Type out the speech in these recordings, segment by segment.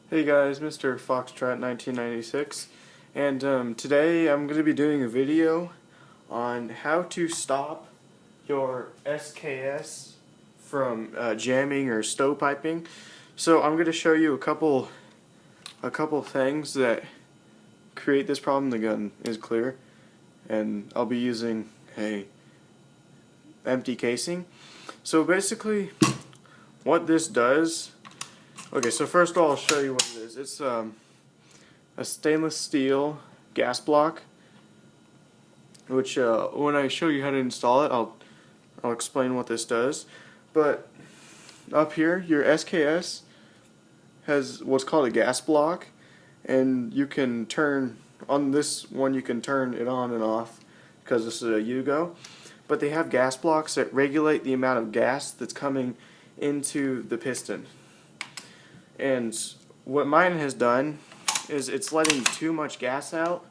Hey guys, Mr. Foxtrot 1996, and today I'm going to be doing a video on how to stop your SKS from jamming or stovepiping. So I'm going to show you a couple things that create this problem. The gun is clear, and I'll be using a empty casing. So basically, what this does. Okay, so first of all, I'll show you what it is. It's a stainless steel gas block, which when I show you how to install it, I'll explain what this does. But up here, your SKS has what's called a gas block, and you can turn on this one. You can turn it on and off because this is a Yugo. But they have gas blocks that regulate the amount of gas that's coming into the piston. And what mine has done is it's letting too much gas out,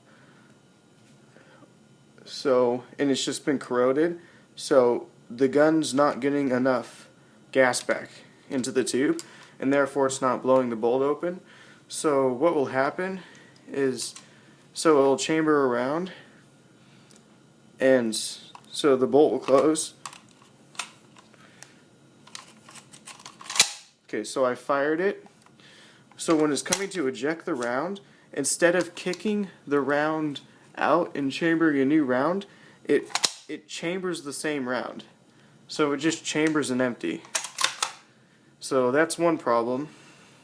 and it's just been corroded, so the gun's not getting enough gas back into the tube, and therefore it's not blowing the bolt open. So what will happen is, it'll chamber around, and so the bolt will close. Okay, so I fired it. So when it's coming to eject the round, instead of kicking the round out and chambering a new round, it chambers the same round. So it just chambers an empty. So that's one problem.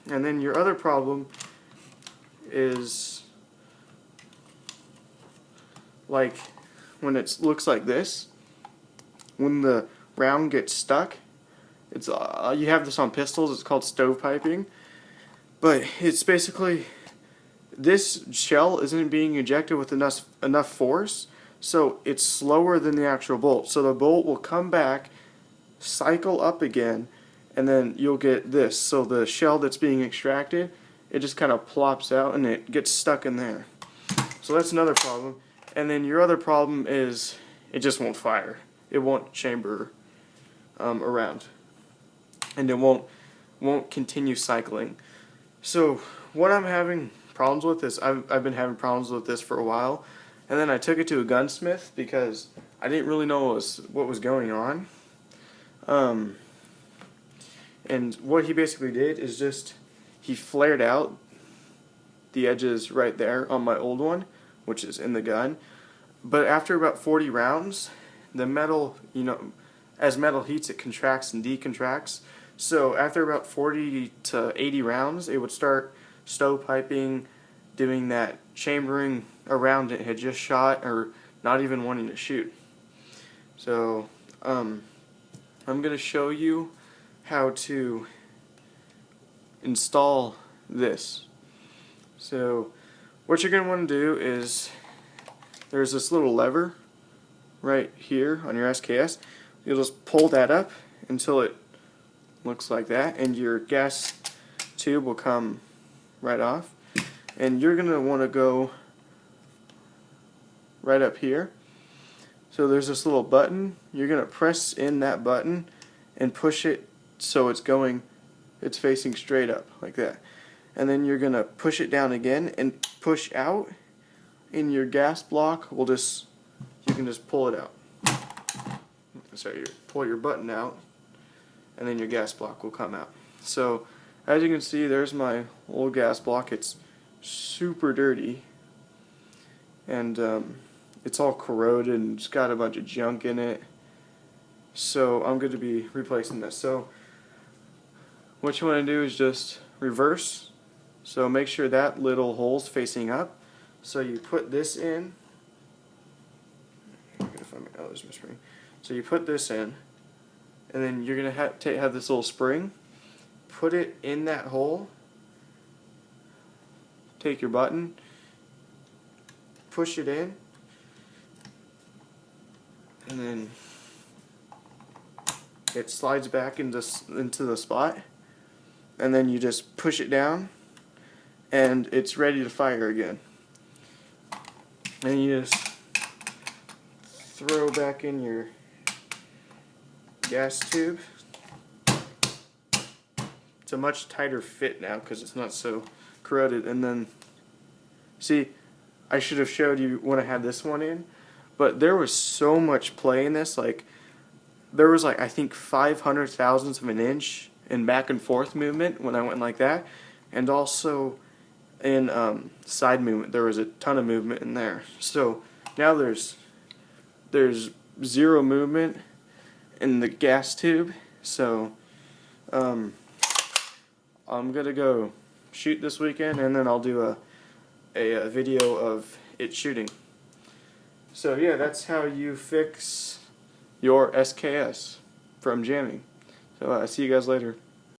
And then your other problem is like when it looks like this, when the round gets stuck. It's you have this on pistols. It's called stovepiping. But it's basically, this shell isn't being ejected with enough force, so it's slower than the actual bolt. So the bolt will come back, cycle up again, and then you'll get this. So the shell that's being extracted, it just kind of plops out and it gets stuck in there. So that's another problem. And then your other problem is it just won't fire. It won't chamber around, and it won't continue cycling. So what I'm having problems with is I've been having problems with this for a while, and then I took it to a gunsmith because I didn't really know what was going on. And what he basically did is just he flared out the edges right there on my old one, which is in the gun. But after about 40 rounds, the metal, as metal heats, it contracts and decontracts. So after about 40 to 80 rounds, it would start stovepiping, doing that chambering around it had just shot or not even wanting to shoot. So I'm going to show you how to install this. So what you're going to want to do is, there's this little lever right here on your SKS. You'll just pull that up until it looks like that, and your gas tube will come right off. And you're going to want to go right up here. So there's this little button. You're going to press in that button and push it so it's facing straight up like that. And then you're going to push it down again and push out, and your gas block will you can just pull it out. So you pull your button out, and then your gas block will come out. So as you can see, there's my old gas block. It's super dirty, and it's all corroded and it's got a bunch of junk in it. So I'm going to be replacing this. So what you want to do is just reverse. So make sure that little hole's facing up. So you put this in. There's my spring. So you put this in, and then you're going to have this little spring, put it in that hole, take your button, push it in, and then it slides back into the spot, and then you just push it down, and it's ready to fire again. And you just throw back in your gas tube, it's a much tighter fit now because it's not so corroded. And then, see, I should have showed you when I had this one in, but there was so much play in this. Like, there was like, I think 500 thousandths of an inch in back and forth movement when I went like that, and also in side movement there was a ton of movement in there. So now there's zero movement in the gas tube. So I'm gonna go shoot this weekend, and then I'll do a video of it shooting. So yeah, that's how you fix your SKS from jamming. So see you guys later.